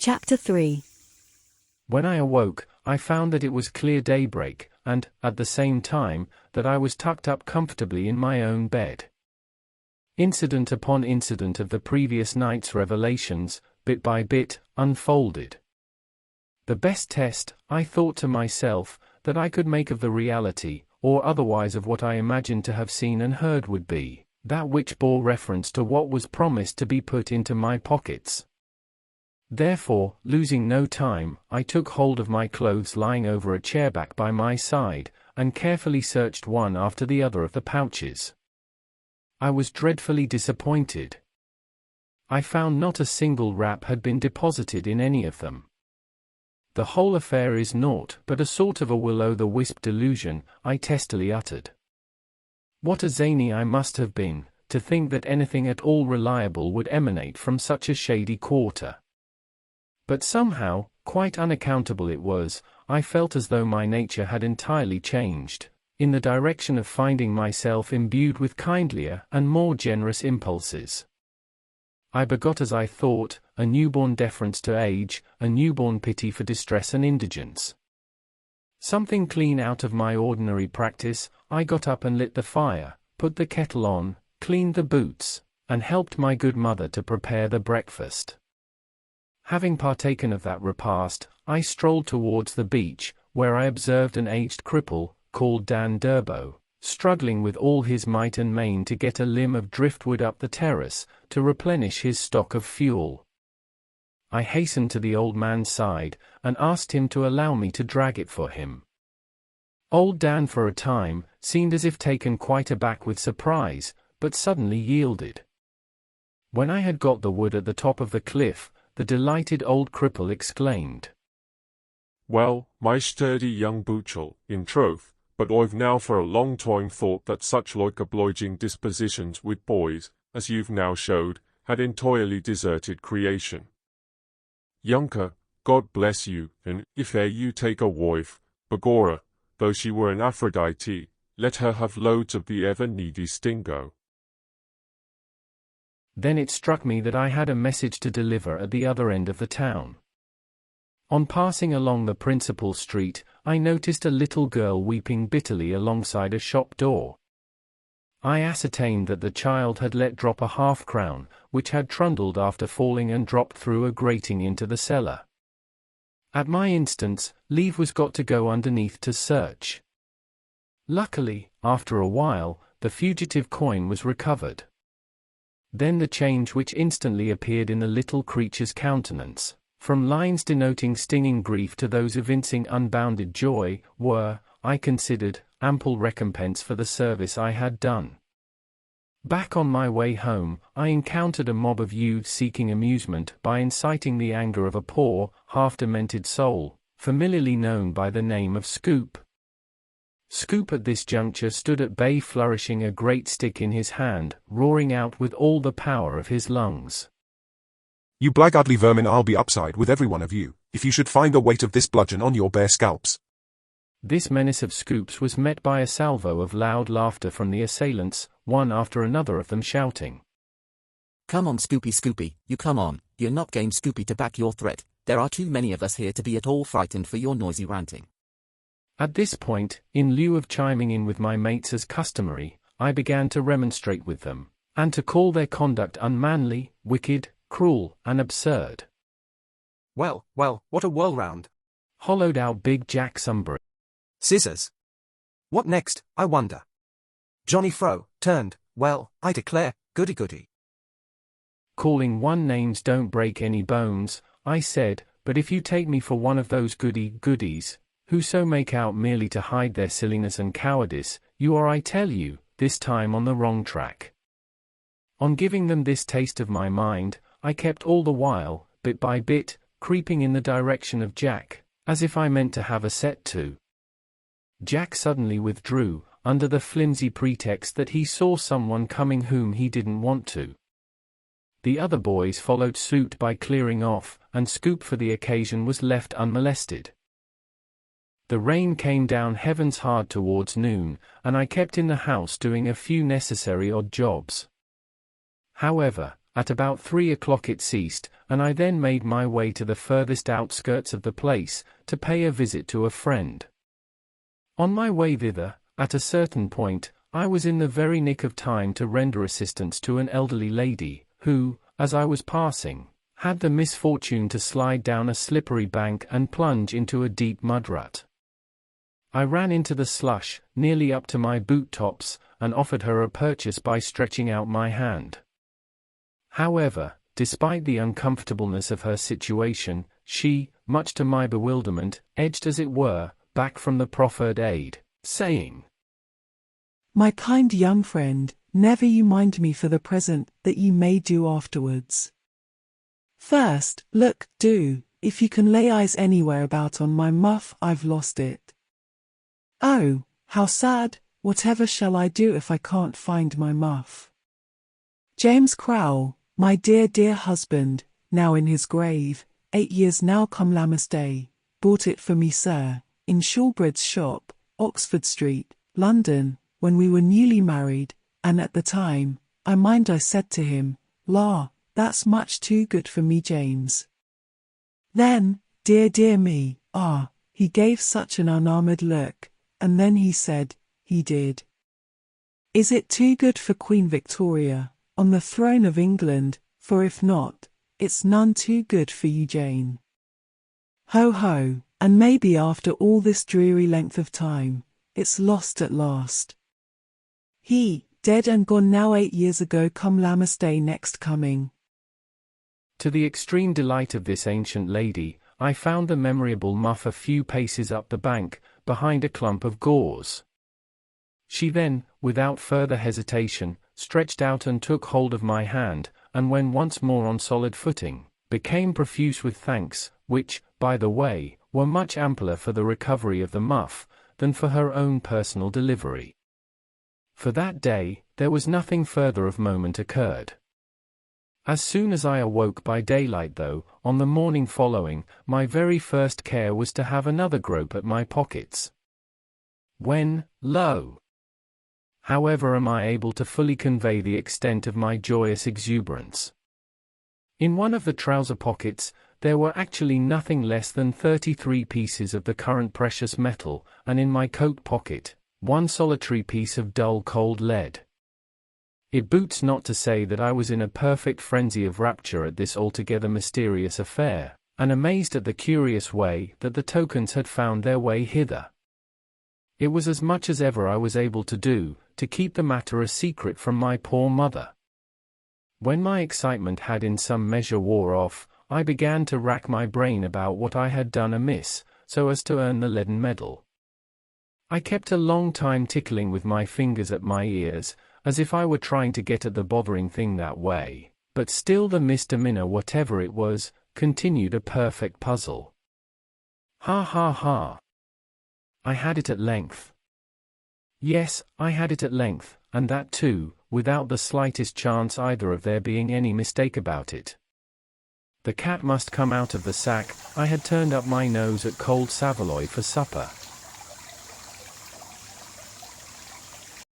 Chapter 3. When I awoke, I found that it was clear daybreak, and, at the same time, that I was tucked up comfortably in my own bed. Incident upon incident of the previous night's revelations, bit by bit, unfolded. The best test, I thought to myself, that I could make of the reality, or otherwise of what I imagined to have seen and heard would be, that which bore reference to what was promised to be put into my pockets. Therefore, losing no time, I took hold of my clothes lying over a chairback by my side, and carefully searched one after the other of the pouches. I was dreadfully disappointed. I found not a single wrap had been deposited in any of them. The whole affair is naught but a sort of a will-o'-the-wisp delusion, I testily uttered. What a zany I must have been, to think that anything at all reliable would emanate from such a shady quarter. But somehow, quite unaccountable it was, I felt as though my nature had entirely changed, in the direction of finding myself imbued with kindlier and more generous impulses. I begot, as I thought, a newborn deference to age, a newborn pity for distress and indigence. Something clean out of my ordinary practice, I got up and lit the fire, put the kettle on, cleaned the boots, and helped my good mother to prepare the breakfast. Having partaken of that repast, I strolled towards the beach, where I observed an aged cripple, called Dan Durbo, struggling with all his might and main to get a limb of driftwood up the terrace, to replenish his stock of fuel. I hastened to the old man's side, and asked him to allow me to drag it for him. Old Dan for a time, seemed as if taken quite aback with surprise, but suddenly yielded. When I had got the wood at the top of the cliff, the delighted old cripple exclaimed, "Well, my sturdy young boochel, in troth, but I've now for a long time thought that such like obliging dispositions with boys, as you've now showed, had entirely deserted creation. Younker, God bless you, and if e'er you take a wife, begorra, though she were an Aphrodite, let her have loads of the ever-needy stingo." Then it struck me that I had a message to deliver at the other end of the town. On passing along the principal street, I noticed a little girl weeping bitterly alongside a shop door. I ascertained that the child had let drop a half-crown, which had trundled after falling and dropped through a grating into the cellar. At my instance, leave was got to go underneath to search. Luckily, after a while, the fugitive coin was recovered. Then the change which instantly appeared in the little creature's countenance, from lines denoting stinging grief to those evincing unbounded joy, were, I considered, ample recompense for the service I had done. Back on my way home, I encountered a mob of youths seeking amusement by inciting the anger of a poor, half-demented soul, familiarly known by the name of Scoop. Scoop at this juncture stood at bay, flourishing a great stick in his hand, roaring out with all the power of his lungs, "You blackguardly vermin, I'll be upside with every one of you, if you should find the weight of this bludgeon on your bare scalps." This menace of Scoop's was met by a salvo of loud laughter from the assailants, one after another of them shouting, "Come on, Scoopy Scoopy, you come on, you're not game Scoopy to back your threat, there are too many of us here to be at all frightened for your noisy ranting." At this point, in lieu of chiming in with my mates as customary, I began to remonstrate with them, and to call their conduct unmanly, wicked, cruel, and absurd. "Well, well, what a whirlround!" hollowed out Big Jack Sunbury. "Scissors! What next, I wonder? Johnny Fro, turned, well, I declare, goody-goody." Calling one names don't break any bones, I said, "But if you take me for one of those goody-goodies, who so make out merely to hide their silliness and cowardice, you are, I tell you, this time on the wrong track." On giving them this taste of my mind, I kept all the while, bit by bit, creeping in the direction of Jack, as if I meant to have a set to. Jack suddenly withdrew, under the flimsy pretext that he saw someone coming whom he didn't want to. The other boys followed suit by clearing off, and Scoop for the occasion was left unmolested. The rain came down heavens hard towards noon, and I kept in the house doing a few necessary odd jobs. However, At about 3 o'clock it ceased, and I then made my way to the furthest outskirts of the place, to pay a visit to a friend. On my way thither, at a certain point, I was in the very nick of time to render assistance to an elderly lady, who, as I was passing, had the misfortune to slide down a slippery bank and plunge into a deep mud rut. I ran into the slush, nearly up to my boot tops, and offered her a purchase by stretching out my hand. However, despite the uncomfortableness of her situation, she, much to my bewilderment, edged as it were, back from the proffered aid, saying, "My kind young friend, never you mind me for the present, that you may do afterwards. First, look, do, if you can lay eyes anywhere about on my muff, I've lost it. Oh, how sad, whatever shall I do if I can't find my muff? James Crowell, my dear dear husband, now in his grave, 8 years now come Lammas Day, bought it for me, sir, in Shawbread's shop, Oxford Street, London, when we were newly married, and at the time, I mind I said to him, 'La, that's much too good for me, James.' Then, dear dear me, he gave such an unarmoured look, and then he said, he did, 'Is it too good for Queen Victoria, on the throne of England, for if not, it's none too good for you, Jane.' Ho ho, and maybe after all this dreary length of time, it's lost at last. He, dead and gone now 8 years ago come Lammas Day next coming." To the extreme delight of this ancient lady, I found the memorable muff a few paces up the bank, behind a clump of gorse. She then, without further hesitation, stretched out and took hold of my hand, and when once more on solid footing, became profuse with thanks, which, by the way, were much ampler for the recovery of the muff, than for her own personal delivery. For that day, there was nothing further of moment occurred. As soon as I awoke by daylight though, on the morning following, my very first care was to have another grope at my pockets. When, lo! However am I able to fully convey the extent of my joyous exuberance? In one of the trouser pockets, there were actually nothing less than 33 pieces of the current precious metal, and in my coat pocket, one solitary piece of dull cold lead. It boots not to say that I was in a perfect frenzy of rapture at this altogether mysterious affair, and amazed at the curious way that the tokens had found their way hither. It was as much as ever I was able to do, to keep the matter a secret from my poor mother. When my excitement had in some measure wore off, I began to rack my brain about what I had done amiss, so as to earn the leaden medal. I kept a long time tickling with my fingers at my ears, as if I were trying to get at the bothering thing that way, but still the misdemeanor, whatever it was, continued a perfect puzzle. Ha ha ha! I had it at length. Yes, I had it at length, and that too, without the slightest chance either of there being any mistake about it. The cat must come out of the sack. I had turned up my nose at cold saveloy for supper,